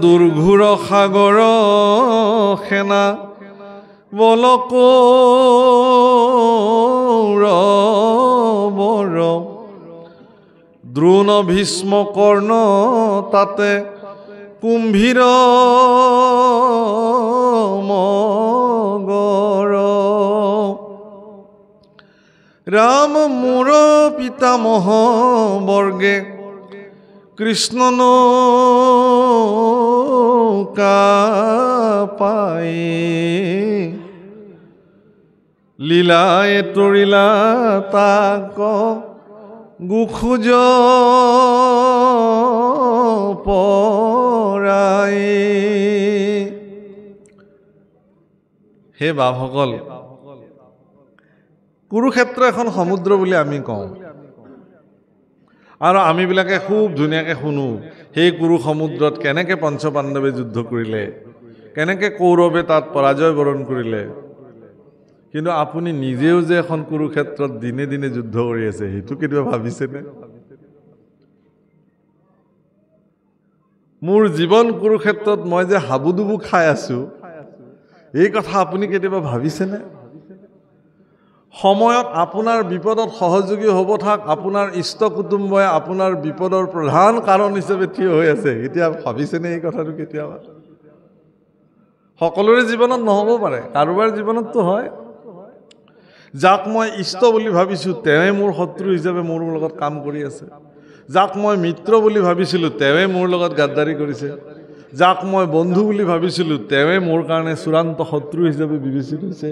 দুৰ্ঘোৰ সাগৰ সেনা বলক ৰবৰ দ্ৰোণ ভীষ্ম কৰ্ণ তাতে কুম্ভীৰ মগৰ ৰাম মোৰ পিতামহ বৰ্গে কৃষ্ণ নৌকা পাই লীলাই তৰিলা তাক গুখোজ পৰাই। হে বাপসকল, কুৰুক্ষেত্ৰ এখন সমুদ্ৰ বুলি আমি কওঁ আৰু আমিবিলাকে খুব ধুনীয়াকৈ শুনো সেই কুৰু সমুদ্ৰত কেনেকৈ পঞ্চপাণ্ডৱে যুদ্ধ কৰিলে, কেনেকৈ কৌৰৱে তাত পৰাজয় বৰণ কৰিলে। কিন্তু আপুনি নিজেও যে এখন কুৰুক্ষেত্ৰত দিনে দিনে যুদ্ধ কৰি আছে, সেইটো কেতিয়াবা ভাবিছেনে? মোৰ জীৱন কুৰুক্ষেত্ৰত মই যে হাবুডুবু খাই আছো, এই কথা আপুনি কেতিয়াবা ভাবিছেনে? সময়ত আপোনাৰ বিপদত সহযোগী হ'ব থাক আপোনাৰ ইষ্ট কুটুম্বই আপোনাৰ বিপদৰ প্ৰধান কাৰণ হিচাপে থিয় হৈ আছে, এতিয়া ভাবিছেনে এই কথাটো কেতিয়াবা? সকলোৰে জীৱনত নহ'ব পাৰে, কাৰোবাৰ জীৱনততো হয়। যাক মই ইষ্ট বুলি ভাবিছোঁ তেওঁৱে মোৰ শত্ৰু হিচাপে মোৰ লগত কাম কৰি আছে। যাক মই মিত্ৰ বুলি ভাবিছিলোঁ তেওঁৱে মোৰ লগত গাদ্দাৰী কৰিছে। যাক মই বন্ধু বুলি ভাবিছিলোঁ তেওঁৱে মোৰ কাৰণে চূড়ান্ত শত্ৰু হিচাপে বিবেচিত হৈছে।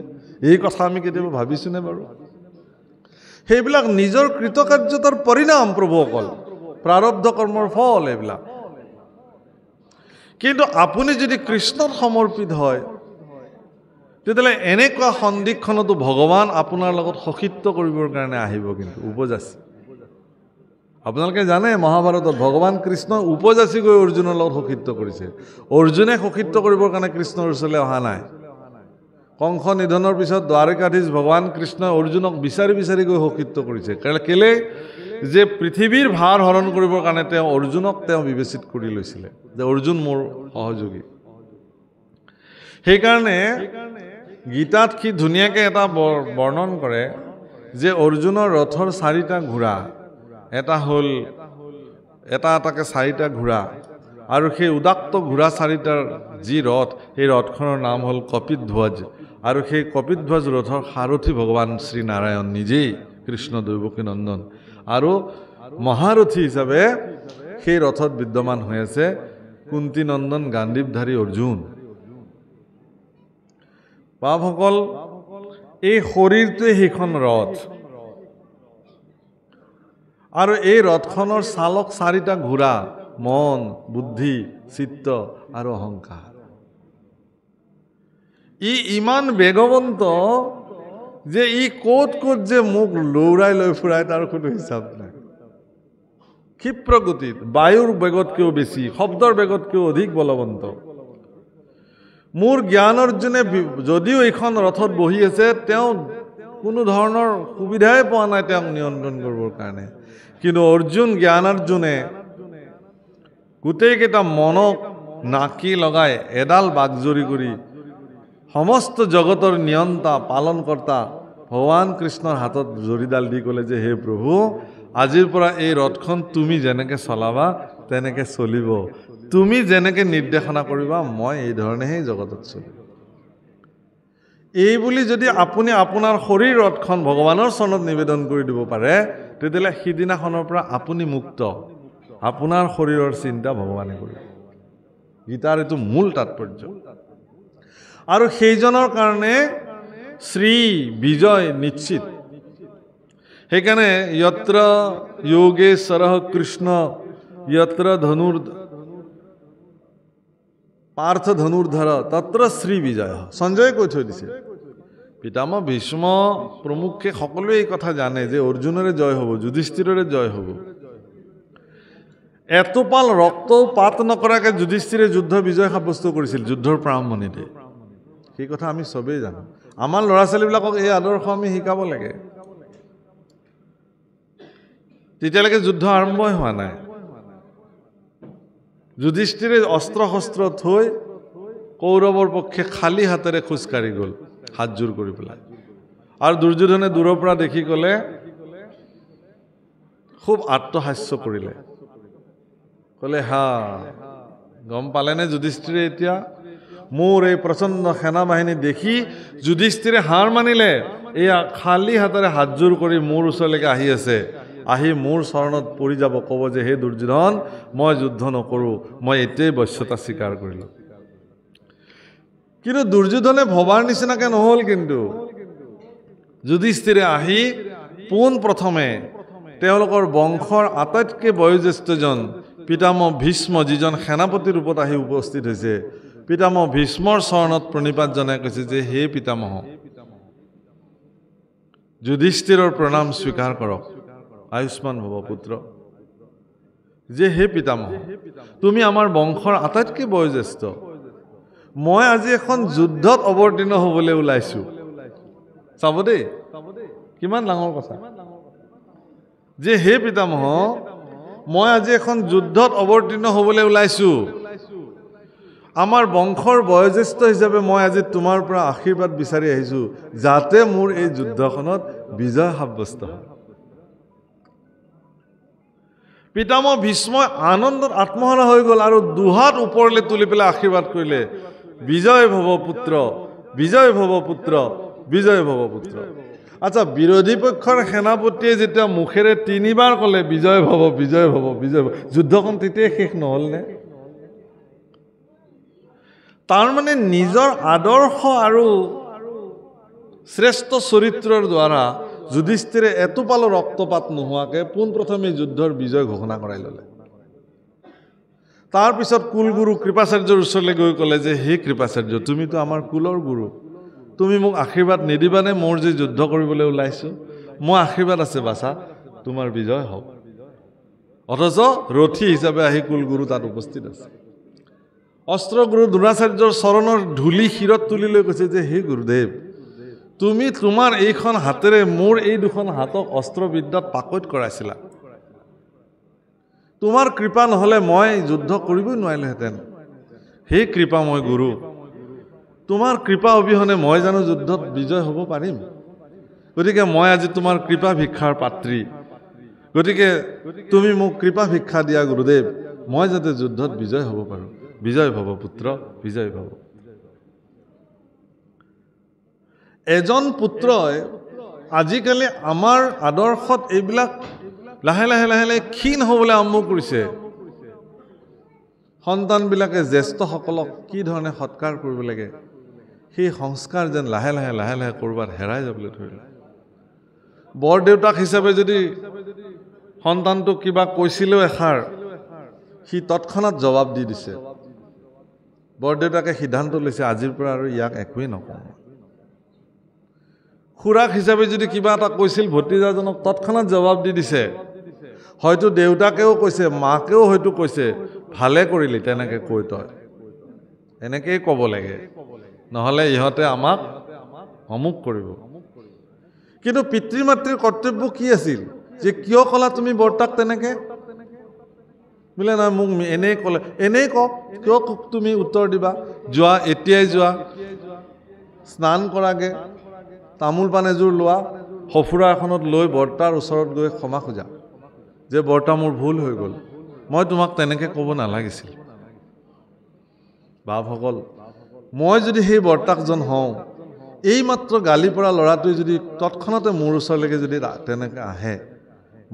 এই কথা আমি কেতিয়াবা ভাবিছোঁনে বাৰু? সেইবিলাক নিজৰ কৃতকাৰ্যতাৰ পৰিণাম প্ৰভুসকল, প্ৰাৰব্ধ কৰ্মৰ ফল এইবিলাক। কিন্তু আপুনি যদি কৃষ্ণত সমৰ্পিত হয়, তেতিয়াহ'লে এনেকুৱা সন্দিক্ষণতো ভগৱান আপোনাৰ লগত সখিত্ব কৰিবৰ কাৰণে আহিব, কিন্তু উপজাচি। আপোনালোকে জানে মহাভাৰতত ভগৱান কৃষ্ণ উপজাচি গৈ অৰ্জুনৰ লগত সখিত্ব কৰিছে। অৰ্জুনে সখিত্ব কৰিবৰ কাৰণে কৃষ্ণৰ ওচৰলৈ অহা নাই। কংস নিধনৰ পিছত দ্বাৰকাধীশ ভগৱান কৃষ্ণই অৰ্জুনক বিচাৰি বিচাৰি গৈ সখিত্ব কৰিছে। কেলে যে পৃথিৱীৰ ভাৰ হৰণ কৰিবৰ কাৰণে তেওঁ অৰ্জুনক বিবেচিত কৰি লৈছিলে যে অৰ্জুন মোৰ সহযোগী। সেইকাৰণে গীতাত কি ধুনীয়াকৈ এটা বৰ্ণন কৰে যে অৰ্জুনৰ ৰথৰ 4টা ঘোঁৰা, এটা হ'ল এটা এটাকৈ 4টা ঘোঁৰা, আৰু সেই উদাত্ত ঘোঁৰা 4টাৰ যি ৰথ, সেই ৰথখনৰ নাম হ'ল কপিধ্বজ। আৰু সেই কপিধ্বজ ৰথৰ সাৰথী ভগৱান শ্ৰীনাৰায়ণ নিজেই, কৃষ্ণ দৈৱকী নন্দন। আৰু মহাৰথী হিচাপে সেই ৰথত বিদ্যমান হৈ আছে কুন্তী নন্দন গাণ্ডীৱধাৰী অৰ্জুন। বাপসকল, এই শৰীৰটোৱে সেইখন ৰথ, আৰু এই ৰথখনৰ চালক 4টা ঘোঁৰা, মন, বুদ্ধি, চিত্ত আৰু অহংকাৰ। ই ইমান বেগৱন্ত যে ই ক'ত ক'ত যে মোক লৌৰাই লৈ ফুৰাই তাৰ কোনো হিচাপ নাই। ক্ষিপ্ৰ গতিত, বায়ুৰ বেগতকৈও বেছি, শব্দৰ বেগতকৈও অধিক বলৱন্ত। মোৰ জ্ঞান অৰ্জুনে যদিও এইখন ৰথত বহি আছে, তেওঁ কোনো ধৰণৰ সুবিধাই পোৱা নাই তেওঁক নিয়ন্ত্ৰণ কৰিবৰ কাৰণে। কিন্তু অৰ্জুন জ্ঞানাৰ্জুনে গোটেইকেইটা মনক নাকি লগাই এডাল বাগজৰি কৰি সমস্ত জগতৰ নিয়ন্তা পালনকৰ্তা ভগৱান কৃষ্ণৰ হাতত জৰিডাল দি ক'লে যে হে প্ৰভু, আজিৰ পৰা এই ৰথখন তুমি যেনেকৈ চলাবা তেনেকৈ চলিব, তুমি যেনেকৈ নিৰ্দেশনা কৰিবা মই এই ধৰণেহে জগতত চলিম। এই বুলি যদি আপুনি আপোনাৰ শৰীৰ ৰথখন ভগৱানৰ চৰণত নিবেদন কৰি দিব পাৰে, তেতিয়াহ'লে সিদিনাখনৰ পৰা আপুনি মুক্ত। আপোনাৰ শৰীৰৰ চিন্তা ভগৱানে কৰিব। গীতাৰ এইটো মূল তাৎপৰ্য। আৰু সেইজনৰ কাৰণে শ্ৰী বিজয় নিশ্চিত। সেইকাৰণে যত্ৰ যোগেশ্বৰঃ কৃষ্ণ যত্ৰ পাৰ্থ ধনুৰ্ধৰ তত্ৰ শ্ৰী বিজয়। সঞ্জয়ে কৈ থৈ দিছে। পিতামহ ভীষ্ম প্ৰমুখে সকলোৱে এই কথা জানে যে অৰ্জুনৰে জয় হ'ব, যুধিষ্ঠিৰৰে জয় হ'ব। এটোপাল ৰক্তও পাত নকৰাকৈ যুধিষ্ঠিৰে যুদ্ধ বিজয় সাব্যস্ত কৰিছিল যুদ্ধৰ প্ৰাৰম্ভণিতে। সেই কথা আমি চবেই জানো। আমাৰ ল'ৰা ছোৱালীবিলাকক এই আদৰ্শ আমি শিকাব লাগে। তেতিয়ালৈকে যুদ্ধ আৰম্ভই হোৱা নাই। যুধিষ্ঠিৰে অস্ত্ৰ শস্ত্ৰ থৈ কৌৰৱৰ পক্ষে খালী হাতেৰে খোজকাঢ়ি গ'ল, হাতযোৰ কৰি পেলাই। আৰু দুৰ্যোধনে দূৰৰ পৰা দেখি ক'লে, খুব আত্মহাস্য কৰিলে, ক'লে হা গম পালেনে যুধিষ্ঠিৰে এতিয়া মোৰ এই প্ৰচণ্ড সেনা বাহিনী দেখি যুধিষ্ঠিৰে হাৰ মানিলে। এয়া খালী হাতেৰে হাতযোৰ কৰি মোৰ ওচৰলৈকে আহি আছে, আহি মোৰ চৰণত পৰি যাব, ক'ব যে হে দুৰ্যোধন মই যুদ্ধ নকৰোঁ, মই এতিয়াই বশ্যতা স্বীকাৰ কৰিলোঁ। কিন্তু দুৰ্যোধনে ভবাৰ নিচিনাকে নহ'ল। কিন্তু যুধিষ্ঠিৰে আহি পোন প্ৰথমে তেওঁলোকৰ বংশৰ আটাইতকৈ বয়োজ্যেষ্ঠজন পিতামহ ভীষ্ম, যিজন সেনাপতি ৰূপত আহি উপস্থিত হৈছে, পিতামহ ভীষ্মৰ চৰণত প্ৰণিপাত জনাই কৈছে যে হে পিতামহ, যুধিষ্ঠিৰৰ প্ৰণাম স্বীকাৰ কৰক, আয়ুষ্মান ভৱ পুত্ৰ। যে হে পিতামহ, তুমি আমাৰ বংশৰ আটাইতকৈ বয়োজ্যেষ্ঠ, মই আজি এখন যুদ্ধত অৱতীৰ্ণ হ'বলৈ ওলাইছোঁ। চাব দেই কিমান ডাঙৰ কথা। যে হে পিতামহ, মই আজি এখন যুদ্ধত অৱতীৰ্ণ হ'বলৈ ওলাইছোঁ, আমাৰ বংশৰ বয়োজ্যেষ্ঠ হিচাপে মই আজি তোমাৰ পৰা আশীৰ্বাদ বিচাৰি আহিছোঁ, যাতে মোৰ এই যুদ্ধখনত বিজয় সাব্যস্ত হয়। পিতামহ ভীষ্মই আনন্দত আত্মহাৰা হৈ গ'ল আৰু দুহাত ওপৰলৈ তুলি পেলাই আশীৰ্বাদ কৰিলে, বিজয় ভৱ পুত্ৰ, বিজয় ভৱ পুত্ৰ, বিজয় ভৱ পুত্ৰ। আচ্ছা, বিৰোধী পক্ষৰ সেনাপতিয়ে যেতিয়া মুখেৰে 3 বাৰ ক'লে বিজয় ভৱ, বিজয় ভৱ, বিজয় ভৱ, যুদ্ধখন তেতিয়াই শেষ নহ'লনে? তাৰমানে নিজৰ আদৰ্শ আৰু শ্ৰেষ্ঠ চৰিত্ৰৰ দ্বাৰা যুধিষ্ঠিৰে এটোপালো ৰক্তপাত নোহোৱাকৈ পোনপ্ৰথমে যুদ্ধৰ বিজয় ঘোষণা কৰাই ল'লে। তাৰপিছত কুলগুৰু কৃপাচাৰ্যৰ ওচৰলৈ গৈ ক'লে যে হে কৃপাচাৰ্য, তুমিতো আমাৰ কুলৰ গুৰু, তুমি মোক আশীৰ্বাদ নিদিবানে? মোৰ যে যুদ্ধ কৰিবলৈ ওলাইছোঁ, মই আশীৰ্বাদ আছে বাছা, তোমাৰ বিজয় হওক। অথচ ৰথী হিচাপে আহি কুলগুৰু তাত উপস্থিত আছে। অস্ত্ৰগুৰু দ্ৰোণাচাৰ্যৰ চৰণৰ ধূলি শিৰত তুলি লৈ কৈছে যে হে গুৰুদেৱ, তুমি তোমাৰ এইখন হাতেৰে মোৰ এই দুখন হাতক অস্ত্ৰবিদ্যাত পাকৈত কৰাইছিলা, তোমাৰ কৃপা নহ'লে মই যুদ্ধ কৰিবই নোৱাৰিলোহেঁতেন। হে কৃপাময় গুৰু, তোমাৰ কৃপা অবিহনে মই জানো যুদ্ধত বিজয় হ'ব পাৰিম? গতিকে মই আজি তোমাৰ কৃপা ভিক্ষাৰ পাত্ৰী, গতিকে তুমি মোক কৃপা ভিক্ষা দিয়া গুৰুদেৱ, মই যাতে যুদ্ধত বিজয় হ'ব পাৰোঁ। বিজয় ভৱ পুত্ৰ, বিজয় ভৱ। এজন পুত্ৰই আজিকালি আমাৰ আদৰ্শত এইবিলাক লাহে লাহে লাহে লাহে ক্ষীণ হ'বলৈ আৰম্ভ কৰিছে। সন্তানবিলাকে জ্যেষ্ঠসকলক কি ধৰণে সৎকাৰ কৰিব লাগে, সেই সংস্কাৰ যেন লাহে লাহে লাহে লাহে ক'ৰবাত হেৰাই যাবলৈ ধৰিলে। বৰদেউতাক হিচাপে যদি সন্তানটোক কিবা কৈছিলেও এষাৰ, সি তৎক্ষণাত জবাব দি দিছে। বৰদেউতাকে সিদ্ধান্ত লৈছে আজিৰ পৰা আৰু ইয়াক একোৱেই নকওঁ। খুৰাক হিচাপে যদি কিবা এটা কৈছিল ভতিজাজনক, তৎক্ষণাত জবাব দি দিছে। হয়তো দেউতাকেও কৈছে, মাকেও হয়তো কৈছে, ভালে কৰিলি তেনেকৈ কৈ, তই এনেকেই ক'ব লাগে, নহ'লে ইহঁতে আমাক অমুক কৰিব। কিন্তু পিতৃ মাতৃৰ কৰ্তব্য কি আছিল? যে কিয় ক'লা তুমি বৰ্তাক তেনেকৈ? বোলে নাই, মোক এনেই ক'লে। এনেই কওক, কিয় তুমি উত্তৰ দিবা? যোৱা, এতিয়াই যোৱা, স্নান কৰাগে, তামোল পাণ এযোৰ লোৱা, সফুৰা এখনত লৈ বৰ্তাৰ ওচৰত গৈ ক্ষমা খোজা যে বৰ্তা মোৰ ভুল হৈ গ'ল, মই তোমাক তেনেকৈ ক'ব নালাগিছিল। বাপসকল, মই যদি সেই বৰ্তাকজন হওঁ, এইমাত্ৰ গালি পৰা ল'ৰাটোৱে যদি তৎক্ষণতে মোৰ ওচৰলৈকে যদি তেনেকৈ আহে,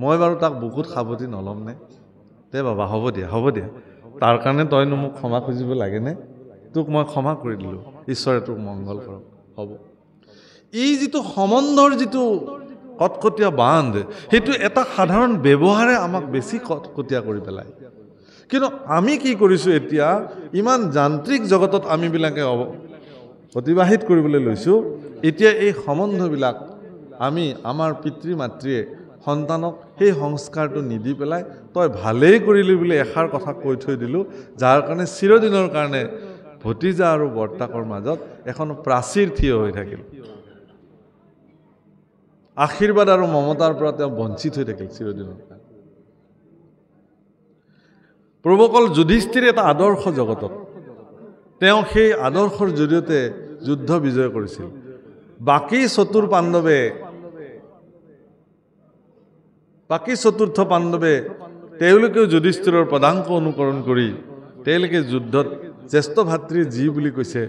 মই বাৰু তাক বুকুত সাৱটি নল'মনে? দে বাবা, হ'ব দিয়া, হ'ব দিয়া, তাৰ কাৰণে তইনো মোক ক্ষমা খুজিব লাগেনে? তোক মই ক্ষমা কৰি দিলোঁ, ঈশ্বৰে তোক মংগল কৰক, হ'ব। এই যিটো সম্বন্ধৰ যিটো কটকটীয়া বান্ধ, সেইটো এটা সাধাৰণ ব্যৱহাৰে আমাক বেছি কটকটীয়া কৰি পেলায়। কিন্তু আমি কি কৰিছোঁ এতিয়া, ইমান যান্ত্ৰিক জগতত আমিবিলাকে অতিবাহিত কৰিবলৈ লৈছোঁ। এতিয়া এই সম্বন্ধবিলাক আমি, আমাৰ পিতৃ মাতৃয়ে সন্তানক সেই সংস্কাৰটো নিদি পেলাই তই ভালেই কৰিলি বুলি এষাৰ কথা কৈ থৈ দিলোঁ, যাৰ কাৰণে চিৰদিনৰ কাৰণে ভতিজা আৰু বৰ্তাকৰ মাজত এখন প্ৰাচীৰ থিয় হৈ থাকিল। আশীৰ্বাদ আৰু মমতাৰ পৰা তেওঁ বঞ্চিত হৈ থাকিল চিৰদিনৰ কাৰণে। প্ৰভুসকল যুধিষ্ঠিৰ এটা আদৰ্শ জগতত তেওঁ সেই আদৰ্শৰ জৰিয়তে যুদ্ধ বিজয় কৰিছিল বাকী চতুৰ্থ পাণ্ডৱে তেওঁলোকেও যুধিষ্ঠিৰৰ পদাংক অনুকৰণ কৰি তেওঁলোকে যুদ্ধত জ্যেষ্ঠ ভাতৃ যি বুলি কৈছে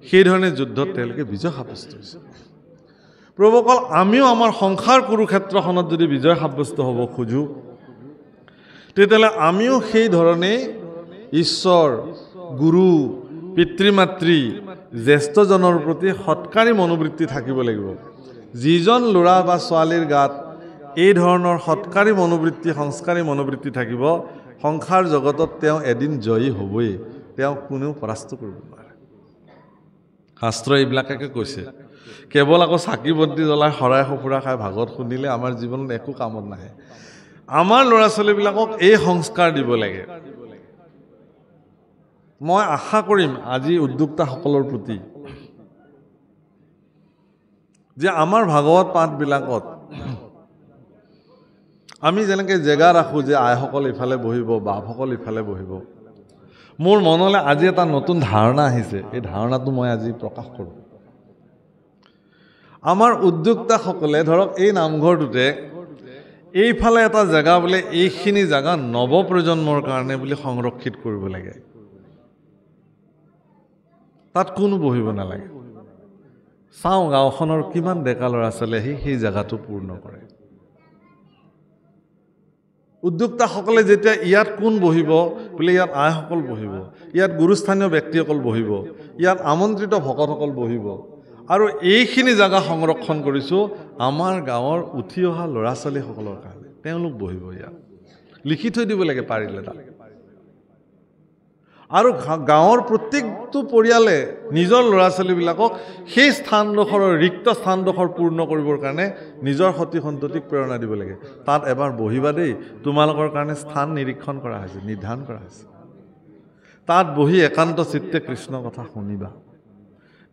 সেইধৰণে যুদ্ধত তেওঁলোকে বিজয় সাব্যস্ত হৈছে প্ৰভুসকল আমিও আমাৰ সংসাৰ কুৰুক্ষেত্ৰখনত যদি বিজয় সাব্যস্ত হ'ব খোজো তেতিয়াহ'লে আমিও সেই ধৰণে ঈশ্বৰ গুৰু পিতৃ-মাতৃ জ্যেষ্ঠজনৰ প্ৰতি সৎকাৰী মনোবৃত্তি থাকিব লাগিব যিজন ল'ৰা বা ছোৱালীৰ গাত এই ধৰণৰ সৎকাৰী মনোবৃত্তি সংস্কাৰী মনোবৃত্তি থাকিব সংসাৰ জগতত তেওঁ এদিন জয়ী হ'বই তেওঁ কোনেও পৰাস্ত কৰিব নোৱাৰে শাস্ত্ৰ এইবিলাকে কৈছে কেৱল আকৌ চাকি বন্তি জ্বলাই শৰাই সঁফুৰা খাই ভাগত শুনিলে আমাৰ জীৱনত একো কামত নাহে আমাৰ ল'ৰা ছোৱালীবিলাকক এই সংস্কাৰ দিব লাগে মই আশা কৰিম আজি উদ্যোক্তাসকলৰ প্ৰতি যে আমাৰ ভাগৱত পাঠবিলাকত আমি যেনেকৈ জেগা ৰাখোঁ যে আইসকল ইফালে বহিব বাপসকল ইফালে বহিব মোৰ মনলৈ আজি এটা নতুন ধাৰণা আহিছে এই ধাৰণাটো মই আজি প্ৰকাশ কৰোঁ আমাৰ উদ্যোক্তাসকলে ধৰক এই নামঘৰটোতে এইফালে এটা জেগা বোলে এইখিনি জেগা নৱপ্ৰজন্মৰ কাৰণে বুলি সংৰক্ষিত কৰিব লাগে তাত কোনো বহিব নালাগে চাওঁ গাঁওখনৰ কিমান ডেকা ল'ৰা ছোৱালী আহি সেই জেগাটো পূৰ্ণ কৰে উদ্যোক্তাসকলে যেতিয়া ইয়াত কোন বহিব বোলে ইয়াত আইসকল বহিব ইয়াত গুৰুস্থানীয় ব্যক্তিসকল বহিব ইয়াত আমন্ত্ৰিত ভকতসকল বহিব আৰু এইখিনি জেগা সংৰক্ষণ কৰিছোঁ আমাৰ গাঁৱৰ উঠি অহা ল'ৰা ছোৱালীসকলৰ কাৰণে তেওঁলোক বহিব ইয়াত লিখি থৈ দিব লাগে পাৰিলে তাত আৰু গাঁৱৰ প্ৰত্যেকটো পৰিয়ালে নিজৰ ল'ৰা ছোৱালীবিলাকক সেই স্থানডোখৰৰ ৰিক্ত স্থানডোখৰ পূৰ্ণ কৰিবৰ কাৰণে নিজৰ সতি সন্ততিক প্ৰেৰণা দিব লাগে তাত এবাৰ বহিবা দেই তোমালোকৰ কাৰণে স্থান নিৰীক্ষণ কৰা হৈছে নিৰ্ধাৰণ কৰা হৈছে তাত বহি একান্ত চিত্তে কৃষ্ণ কথা শুনিবা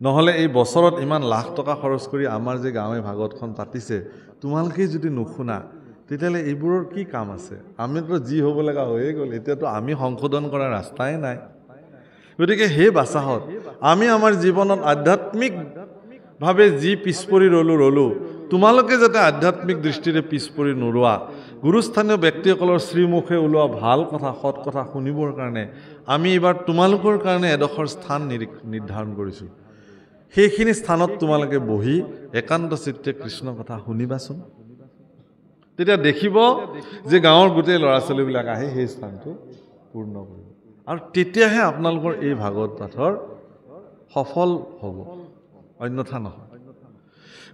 নহ'লে এই বছৰত ইমান লাখ টকা খৰচ কৰি আমাৰ যে গাঁৱে ভাগৱতখন পাতিছে তোমালোকেই যদি নুশুনা তেতিয়াহ'লে এইবোৰৰ কি কাম আছে আমিতো যি হ'ব লগা হৈয়ে গ'ল এতিয়াতো আমি সংশোধন কৰাৰ ৰাস্তাই নাই গতিকে সেই বাচাহত আমি আমাৰ জীৱনত আধ্যাত্মিকভাৱে যি পিছ পৰি ৰ'লোঁ তোমালোকে যাতে আধ্যাত্মিক দৃষ্টিৰে পিছ পৰি নোৰোৱা গুৰুস্থানীয় ব্যক্তিসকলৰ শ্ৰীমুখে ওলোৱা ভাল কথা সৎ কথা শুনিবৰ কাৰণে আমি এইবাৰ তোমালোকৰ কাৰণে এডোখৰ স্থান নিৰ্ধাৰণ কৰিছোঁ সেইখিনি স্থানত তোমালোকে বহি একান্ত চিত্তে কৃষ্ণ কথা শুনিবাচোন তেতিয়া দেখিব যে গাঁৱৰ গোটেই ল'ৰা ছোৱালীবিলাক আহি সেই স্থানটো পূৰ্ণ কৰিব আৰু তেতিয়াহে আপোনালোকৰ এই ভাগৱত পাঠৰ সফল হ'ব অন্যথা নহয়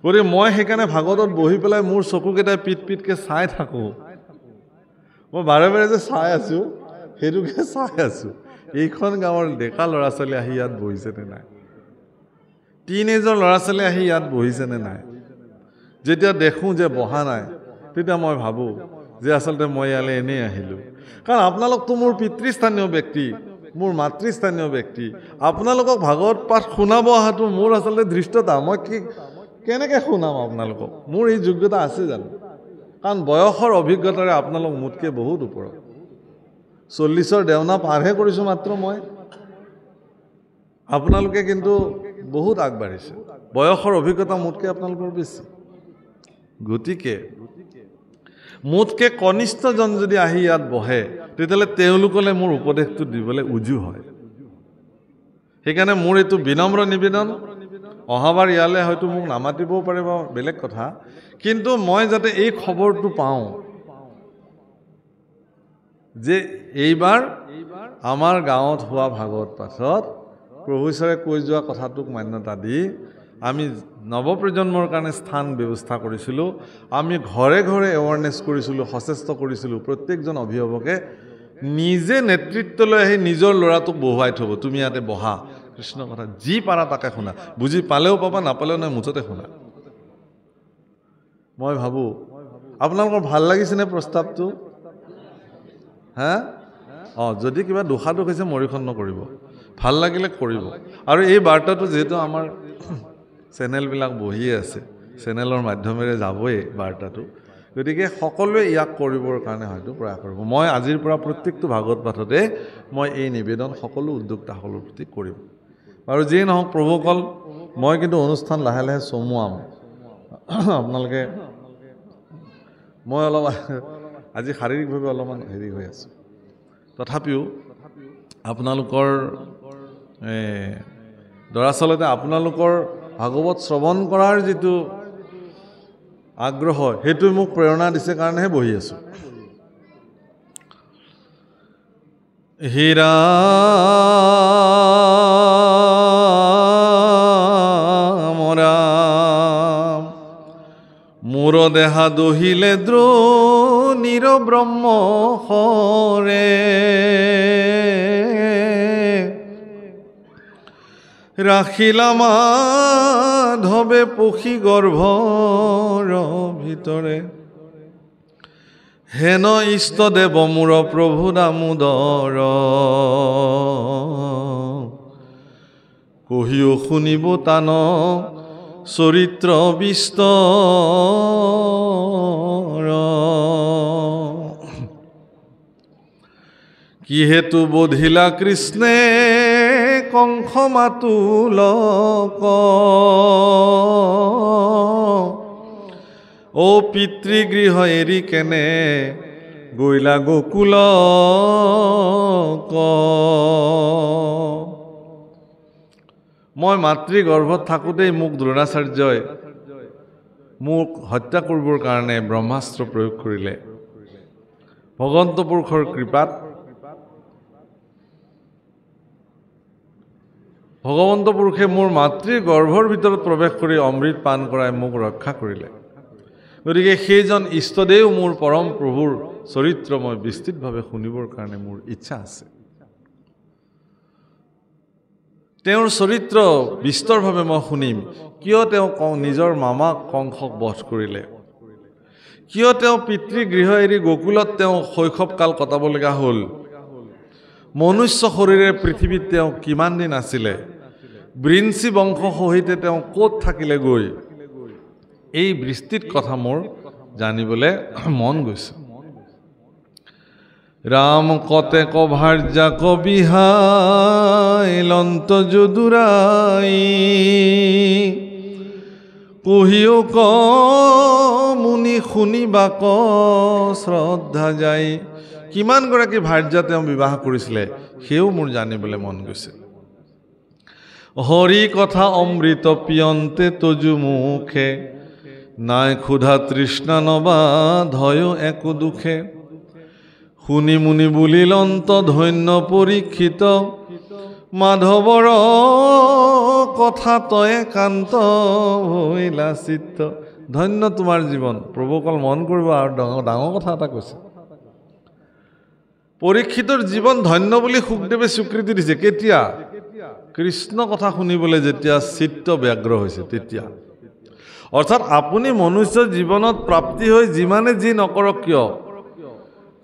গতিকে মই সেইকাৰণে ভাগৱতত বহি পেলাই মোৰ চকুকেইটাই পিটকৈ চাই থাকোঁ মই বাৰে বাৰে যে চাই আছোঁ সেইটোকে চাই আছোঁ এইখন গাঁৱৰ ডেকা ল'ৰা ছোৱালী আহি ইয়াত বহিছেনে নাই টিনেজৰ ল'ৰা ছোৱালী আহি ইয়াত বহিছেনে নাই যেতিয়া দেখোঁ যে বহা নাই তেতিয়া মই ভাবোঁ যে আচলতে মই ইয়ালৈ এনেই আহিলোঁ কাৰণ আপোনালোকতো মোৰ পিতৃস্থানীয় ব্যক্তি মোৰ মাতৃস্থানীয় ব্যক্তি আপোনালোকক ভাগৱত পাঠ শুনাব অহাটো মোৰ আচলতে ধৃষ্টতা মই কেনেকৈ শুনাম আপোনালোকক মোৰ এই যোগ্যতা আছে জানো কাৰণ বয়সৰ অভিজ্ঞতাৰে আপোনালোক মোতকৈ বহুত ওপৰত 40ৰ দেওনা পাৰহে কৰিছোঁ মাত্ৰ মই আপোনালোকে কিন্তু বহুত আগবাঢ়িছে বয়সৰ অভিজ্ঞতা মোতকৈ আপোনালোকৰ বেছি গতিকে মোতকৈ কনিষ্ঠজন যদি আহি ইয়াত বহে তেতিয়াহ'লে তেওঁলোকলৈ মোৰ উপদেশটো দিবলৈ উজু হয় সেইকাৰণে মোৰ এইটো বিনম্ৰ নিবেদন অহাবাৰ ইয়ালৈ হয়তো মোক নামাতিবও পাৰে বা বেলেগ কথা কিন্তু মই যাতে এই খবৰটো পাওঁ যে এইবাৰ আমাৰ গাঁৱত হোৱা ভাগৱত পাঠত প্ৰভু ঈশ্বৰে কৈ যোৱা কথাটোক মান্যতা দি আমি নৱপ্ৰজন্মৰ কাৰণে স্থান ব্যৱস্থা কৰিছিলোঁ আমি ঘৰে ঘৰে এৱাৰনেছ কৰিছিলোঁ সচেষ্ট কৰিছিলোঁ প্ৰত্যেকজন অভিভাৱকে নিজে নেতৃত্ব লৈ আহি নিজৰ ল'ৰাটোক বহুৱাই থ'ব তুমি ইয়াতে বহা কৃষ্ণ কথা যি পাৰা তাকে শুনা বুজি পালেও পাবা নাপালেও নাই মুঠতে শুনা মই ভাবোঁ আপোনালোকৰ ভাল লাগিছেনে প্ৰস্তাৱটো হা যদি কিবা দোষাদোষ হৈছে মৰিখন নকৰিব ভাল লাগিলে কৰিব আৰু এই বাৰ্তাটো যিহেতু আমাৰ চেনেলবিলাক বহিয়ে আছে চেনেলৰ মাধ্যমেৰে যাবই বাৰ্তাটো গতিকে সকলোৱে ইয়াক কৰিবৰ কাৰণে হয়তো প্ৰয়াস কৰিব। মই আজিৰ পৰা প্ৰত্যেকটো ভাগৱত পাঠতে মই এই নিবেদন সকলো উদ্যোক্তাসকলৰ প্ৰতি কৰিম। আৰু যিয়ে নহওক প্ৰভুসকল, মই কিন্তু অনুষ্ঠান লাহে লাহে চমুৱাম। আপোনালোকে মই অলপ আজি শাৰীৰিকভাৱে অলপমান হেৰি হৈ আছোঁ, তথাপিও আপোনালোকৰ দৰাচলতে আপোনালোকৰ ভাগৱত শ্ৰৱণ কৰাৰ যিটো আগ্ৰহ, সেইটোৱে মোক প্ৰেৰণা দিছে কাৰণেহে বহি আছোঁ। হীৰা মোৰ দেহা দহিলে দ্ৰোণীৰ ব্ৰহ্ম হৰে, ৰাখিলা মাধৱে পখী গৰ্ভৰ ভিতৰে, হেন ইষ্টদেৱ মোৰ প্ৰভু দামোদৰ, কহিও শুনিব তান চৰিত্ৰ বিস্তৰ, কিহেতু বোধিলা কৃষ্ণে কংস মাতুলক, অ পিতৃগৃহ এৰি কেনে গৈলা গোকুলক। মই মাতৃগৰ্ভত থাকোঁতেই মোক দ্ৰোণাচাৰ্যই মোক হত্যা কৰিবৰ কাৰণে ব্ৰহ্মাস্ত্ৰ প্ৰয়োগ কৰিলে। ভগৱন্ত পুৰুষৰ কৃপাত ভগৱন্ত পুৰুষে মোৰ মাতৃৰ গৰ্ভৰ ভিতৰত প্ৰৱেশ কৰি অমৃত পান কৰাই মোক ৰক্ষা কৰিলে। গতিকে সেইজন ইষ্টদেৱ মোৰ পৰম প্ৰভুৰ চৰিত্ৰ মই বিস্তৃতভাৱে শুনিবৰ কাৰণে মোৰ ইচ্ছা আছে। তেওঁৰ চৰিত্ৰ বিস্তৰভাৱে মই শুনিম। কিয় তেওঁ নিজৰ মামাক কংসক বধ কৰিলে, কিয় তেওঁ পিতৃগৃহ এৰি গোকুলত তেওঁ শৈশৱকাল কটাবলগা হ'ল, মনুষ্য শৰীৰে পৃথিৱীত তেওঁ কিমান দিন আছিলে, বৃঞ্চি বংশ সহিতে তেওঁ ক'ত থাকিলে গৈ, এই বিস্তৃত কথা মোৰ জানিবলৈ মন গৈছে। ৰাম কতে কভাৰ্যা কবিহাই লন্ত যদুৰাই, কহিও ক মুনি শুনিবা ক শ্ৰদ্ধা যায়। কিমানগৰাকী ভাৰ্যা তেওঁ বিবাহ কৰিছিলে সেও মোৰ জানিবলৈ মন গৈছে। হৰি কথা অমৃত পিয়ন্তে তজু মুখে, নাই ক্ষুধা তৃষ্ণা নবাধয় একো দুখে, শুনি মুনি বুলিলন্ত ধন্য পৰীক্ষিত, মাধৱৰ কথা তয়ে কান্ত হৈলা চিত্ত। ধন্য তোমাৰ জীৱন। প্ৰভুসকল মন কৰিব, আৰু ডাঙৰ কথা এটা কৈছে। পৰীক্ষিতৰ জীৱন ধন্য বুলি সুখদেৱে স্বীকৃতি দিছে। কেতিয়া? কৃষ্ণ কথা শুনিবলৈ যেতিয়া চিত্ত ব্যগ্ৰ হৈছে তেতিয়া। অৰ্থাৎ আপুনি মনুষ্য জীৱনত প্ৰাপ্তি হৈ যিমানে যি নকৰক কিয়,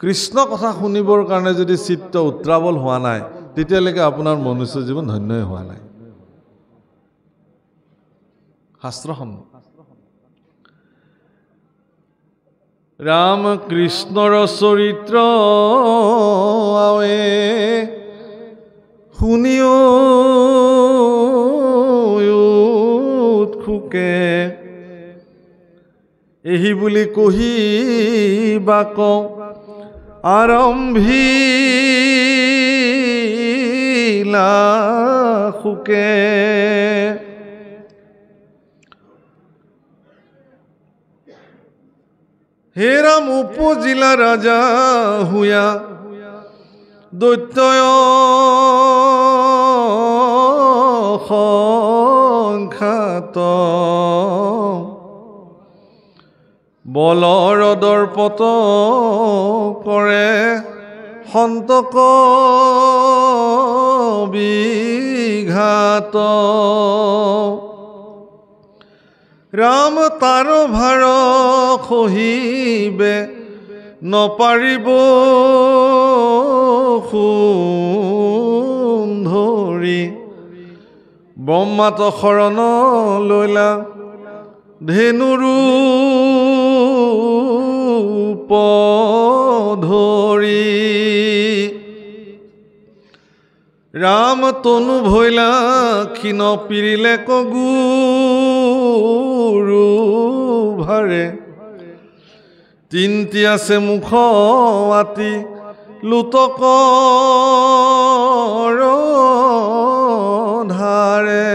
কৃষ্ণ কথা শুনিবৰ কাৰণে যদি চিত্ত উত্ৰাৱল হোৱা নাই, তেতিয়ালৈকে আপোনাৰ মনুষ্য জীৱন ধন্যই হোৱা নাই। শাস্ত্ৰসন্মত। ৰাম কৃষ্ণৰ চৰিত্ৰ আৱে শুনিও উৎসুকে, এহি বুলি কহিবা কওঁ আৰম্ভিলা সুকে। হে ৰাম উপজিলা ৰাজা হুয়া, দৈত্যয় সংঘাত, বলৰ দৰ্পত কৰে সন্তক বিঘাত। ৰাম তাৰ ভাৰ সহিবে নপাৰিব সুন্ধৰি, ব্ৰহ্মাত শৰণ লৈলা ধেনুৰু ধৰি ৰাম তনু ভৈলা ক্ষীণ পিৰিলে কগুৰু ভাৰে তিনটি আছে মুখ আতি লুতকৰ ধাৰে।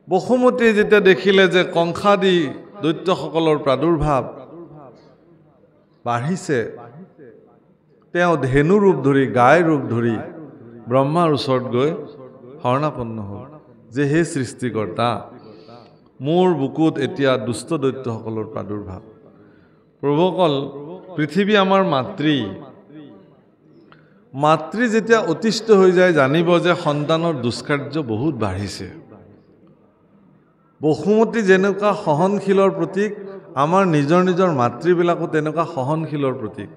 বসুমতীয়ে যেতিয়া দেখিলে যে কংসাদি দৈত্যসকলৰ প্ৰাদুৰ্ভাৱ বাঢ়িছে, তেওঁ ধেনু ৰূপ ধৰি গাই ৰূপ ধৰি ব্ৰহ্মাৰ ওচৰত গৈ শৰণাপন্ন হ'ল যে হে সৃষ্টিকৰ্তা, মোৰ বুকুত এতিয়া দুষ্ট দৈত্যসকলৰ প্ৰাদুৰ্ভাৱ। প্ৰভুসকল, পৃথিৱী আমাৰ মাতৃ। মাতৃ যেতিয়া অতিষ্ঠ হৈ যায়, জানিব যে সন্তানৰ দুষ্কাৰ্য বহুত বাঢ়িছে। বসুমতী যেনেকুৱা সহনশীলৰ প্ৰতীক, আমাৰ নিজৰ নিজৰ মাতৃবিলাকো তেনেকুৱা সহনশীলৰ প্ৰতীক।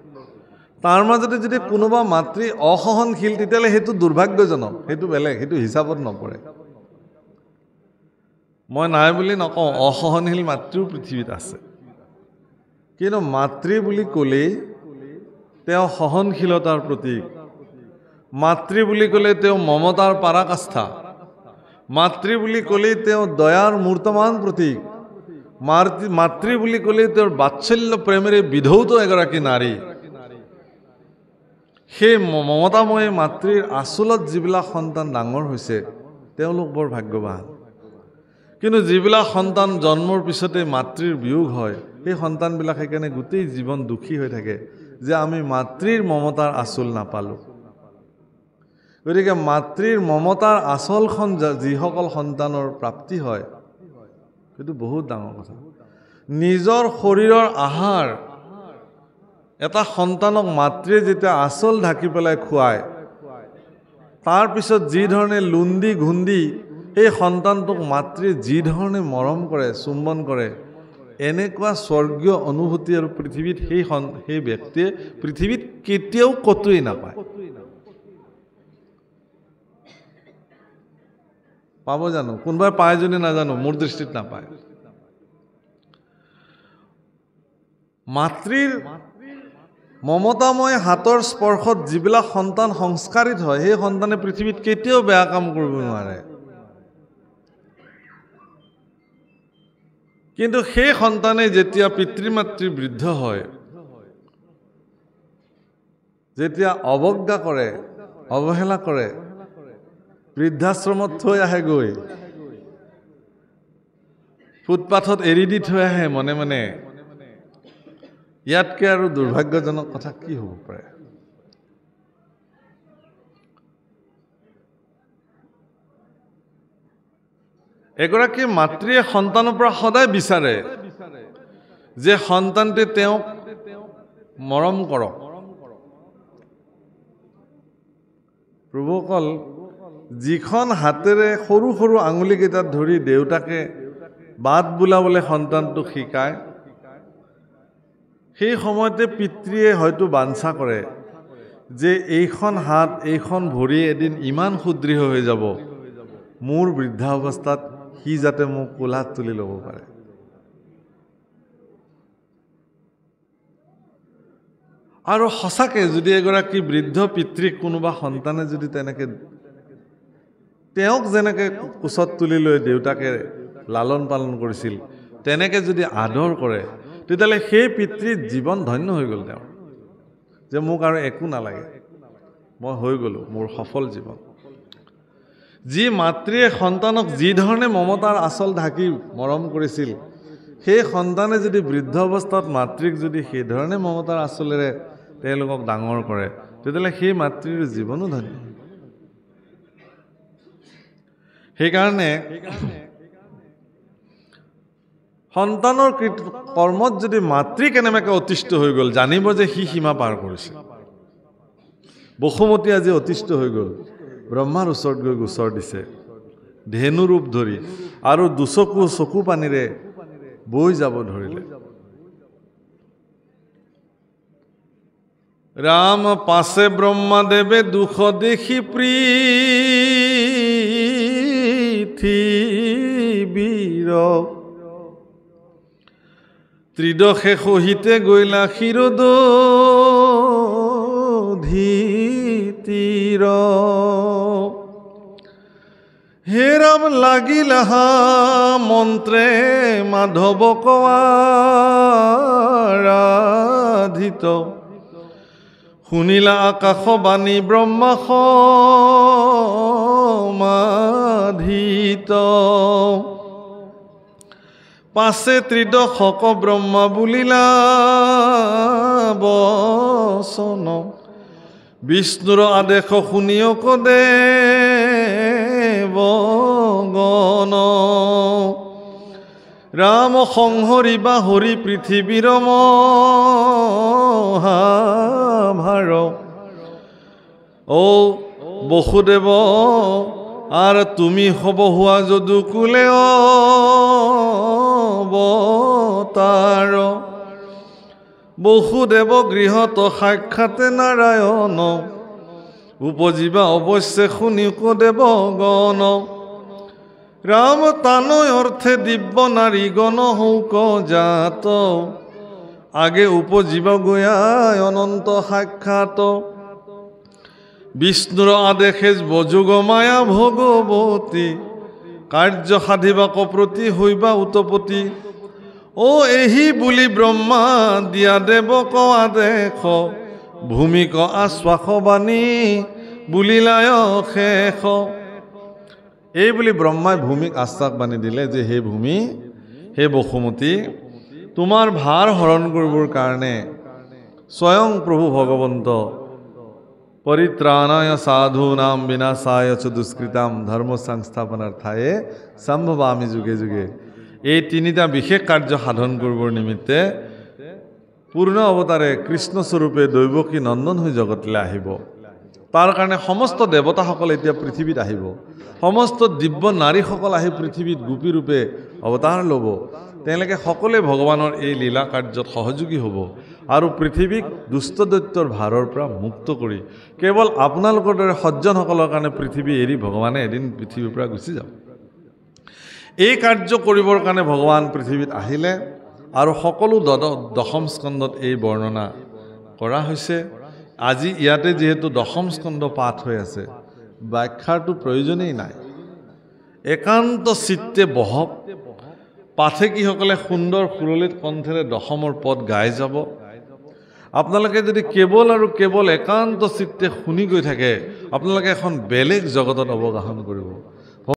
তাৰ মাজতে যদি কোনোবা মাতৃ অসহনশীল, তেতিয়াহ'লে সেইটো দুৰ্ভাগ্যজনক, সেইটো বেলেগ, সেইটো হিচাপত নপৰে। মই নাই বুলি নকওঁ, অসহনশীল মাতৃও পৃথিৱীত আছে, কিন্তু মাতৃ বুলি ক'লেই তেওঁ সহনশীলতাৰ প্ৰতীক। মাতৃ বুলি ক'লে তেওঁ মমতাৰ পাৰাকাষ্ঠা। মাতৃ বুলি ক'লেই তেওঁ দয়াৰ মূৰ্তমান প্ৰতীক। মাতৃ বুলি ক'লেই তেওঁৰ বাৎসল্য প্ৰেমেৰে বিধৌত এগৰাকী নাৰী। সেই মমতাময়ী মাতৃৰ আচলত যিবিলাক সন্তান ডাঙৰ হৈছে, তেওঁলোক বৰ ভাগ্যৱান। কিন্তু যিবিলাক সন্তান জন্মৰ পিছতে মাতৃৰ বিয়োগ হয়, সেই সন্তানবিলাক সেইকাৰণে গোটেই জীৱন দুখী হৈ থাকে যে আমি মাতৃৰ মমতাৰ আচল নাপালোঁ। গতিকে মাতৃৰ মমতাৰ আচলখন যিসকল সন্তানৰ প্ৰাপ্তি হয়, সেইটো বহুত ডাঙৰ কথা। নিজৰ শৰীৰৰ আহাৰ এটা সন্তানক মাতৃয়ে যেতিয়া আচল ঢাকি পেলাই খুৱায়, তাৰপিছত যি ধৰণে লুন্দি ঘুন্দি সেই সন্তানটোক মাতৃয়ে যি ধৰণে মৰম কৰে, চুম্বন কৰে, এনেকুৱা স্বৰ্গীয় অনুভূতি আৰু পৃথিৱীত সেই ব্যক্তিয়ে পৃথিৱীত কেতিয়াও কতোৱেই নাপায়। পাব জানো? কোনোবাই পায় যদি নাজানো, মোৰ দৃষ্টিত নাপায়। মাতৃৰ মমতাময় হাতৰ স্পৰ্শত যিবিলাক সন্তান সংস্কাৰিত হয়, সেই সন্তানে পৃথিৱীত কেতিয়াও বেয়া কাম কৰিব নোৱাৰে। কিন্তু সেই সন্তানে যেতিয়া পিতৃ মাতৃ বৃদ্ধ হয়, যেতিয়া অৱজ্ঞা কৰে, অৱহেলা কৰে, বৃদ্ধাশ্ৰমত থৈ আহে, গৈ ফুটপাথত এৰি দি থৈ আহে মনে মনে, ইয়াতকে আৰু দুৰ্ভাগ্যজনক কথা কি হ'ব পাৰে? এগৰাকী মাতৃয়ে সন্তানৰ পৰা সদায় বিচাৰে যে সন্তানটোৱে তেওঁক মৰম কৰক। প্ৰভুসকল, যিখন হাতেৰে সৰু সৰু আঙুলিকেইটাত ধৰি দেউতাকে বাট বোলাবলৈ সন্তানটোক শিকায়, সেই সময়তে পিতৃয়ে হয়তো বাঞ্ছা কৰে যে এইখন হাত, এইখন ভৰি এদিন ইমান সুদৃঢ় হৈ যাব, মোৰ বৃদ্ধা অৱস্থাত সি যাতে মোক কোলাত তুলি ল'ব পাৰে। আৰু সঁচাকৈ যদি এগৰাকী বৃদ্ধ পিতৃক কোনোবা সন্তানে যদি তেনেকৈ তেওঁক যেনেকৈ কোচত তুলি লৈ দেউতাকে লালন পালন কৰিছিল, তেনেকৈ যদি আদৰ কৰে, তেতিয়াহ'লে সেই পিতৃৰ জীৱন ধন্য হৈ গ'ল। তেওঁ যে মোক আৰু একো নালাগে, মই হৈ গ'লোঁ, মোৰ সফল জীৱন। যি মাতৃয়ে সন্তানক যি ধৰণে মমতাৰ আচল ঢাকি মৰম কৰিছিল, সেই সন্তানে যদি বৃদ্ধ অৱস্থাত মাতৃক যদি সেই ধৰণে মমতাৰ আচলেৰে তেওঁলোকক ডাঙৰ কৰে, তেতিয়াহ'লে সেই মাতৃৰ জীৱনো ধন্য। সেইকাৰণে সন্তানৰ কৰ্মত যদি মাতৃ কেনেবাকৈ অতিষ্ঠ হৈ গ'ল, জানিব যে সি সীমা পাৰ কৰিছে। বসুমতী আজি অতিষ্ঠ হৈ গ'ল, ব্ৰহ্মাৰ ওচৰত গৈ গোচৰ দিছে ধেনু ৰূপ ধৰি, আৰু দুচকু চকু পানীৰে বৈ যাব ধৰিলে। ৰাম পাছে ব্ৰহ্মাদেৱে দুখ দেখি পৃথিৱীৰ ত্ৰিদশে সহিতে গৈলা ক্ষীৰোদধি হে ৰাম লাগিলা মন্ত্ৰে মাধৱ কৱাৰাধিত শুনিলা আকাশ বাণী ব্ৰহ্মা সমাধিত পাছে ত্ৰিদশক ব্ৰহ্মা বুলিলা বচন বিষ্ণুৰ আদেশ শুনিয়ক দেৱগণ ৰাম সংহৰিবা হৰি পৃথিৱীৰ মহাভাৰ ও বসুদেৱ আৰ তুমি হব হুয়া যদু কুলে অবতাৰ বসুদেৱ গৃহত সাক্ষাতে নাৰায়ণ উপজীৱা অৱশ্যে শুনিক দেৱগণ ৰাম তানয় অৰ্থে দিব্য নাৰী গণ হৌক জাত আগে উপজীৱা গয়ায় অনন্ত সাক্ষাৎ বিষ্ণুর আদেশে বযোগ মায়া ভগবতী কার্য সাধিবাক প্রতি হইবা উতপতি ও এহি বুলি ব্রহ্মা দিয়া দেবক আদেশ ভূমিক আশ্বাস বাণী বুলিলায় শেষ এই বুলি ব্রহ্মাই ভূমিক আশ্বাস বাণী দিলে যে হে ভূমি হে বসুমতী তোমার ভার হরণ কৰিবৰ কাৰণে স্বয়ং প্রভু ভগবন্ত परित्राणाय साधूनां विनाशाय च दुष्कृतां धर्म संस्थापनार्थाय सम्भवामि जुगे जुगे এই তিনিটা বিশেষ কাৰ্য সাধন কৰিবৰ নিমিত্তে পূৰ্ণ অৱতাৰে কৃষ্ণ স্বৰূপে দৈৱকী নন্দন হৈ জগতলৈ আহিব তাৰ কাৰণে সমস্ত দেৱতাসকল এতিয়া পৃথিৱীত আহিব সমস্ত দিব্য নাৰীসকল আহি পৃথিৱীত গোপী ৰূপে অৱতাৰ ল'ব তেওঁলোকে সকলোৱে ভগৱানৰ এই লীলা কাৰ্যত সহযোগী হ'ব আৰু পৃথিৱীক দুষ্ট দৈত্যৰ ভাৰৰ পৰা মুক্ত কৰি কেৱল আপোনালোকৰ দৰে সজ্জনসকলৰ কাৰণে পৃথিৱী এৰি ভগৱানে এদিন পৃথিৱীৰ পৰা গুচি যাব এই কাৰ্য কৰিবৰ কাৰণে ভগৱান পৃথিৱীত আহিলে আৰু সকলো দশম স্কন্ধত এই বৰ্ণনা কৰা হৈছে আজি ইয়াতে যেহেতু দশম স্কন্ধ পাঠ হৈ আছে ব্যাখ্যাটো প্ৰয়োজনেই নাই একান্ত চিত্তে বহক পাঠেকীসকলে সুন্দৰ সুৰলিত কণ্ঠেৰে দশমৰ পদ গাই যাব আপোনালোকে যদি কেৱল আৰু কেৱল একান্ত চিত্তে শুনি গৈ থাকে আপোনালোকে এখন বেলেগ জগতত অৱগাহন কৰিব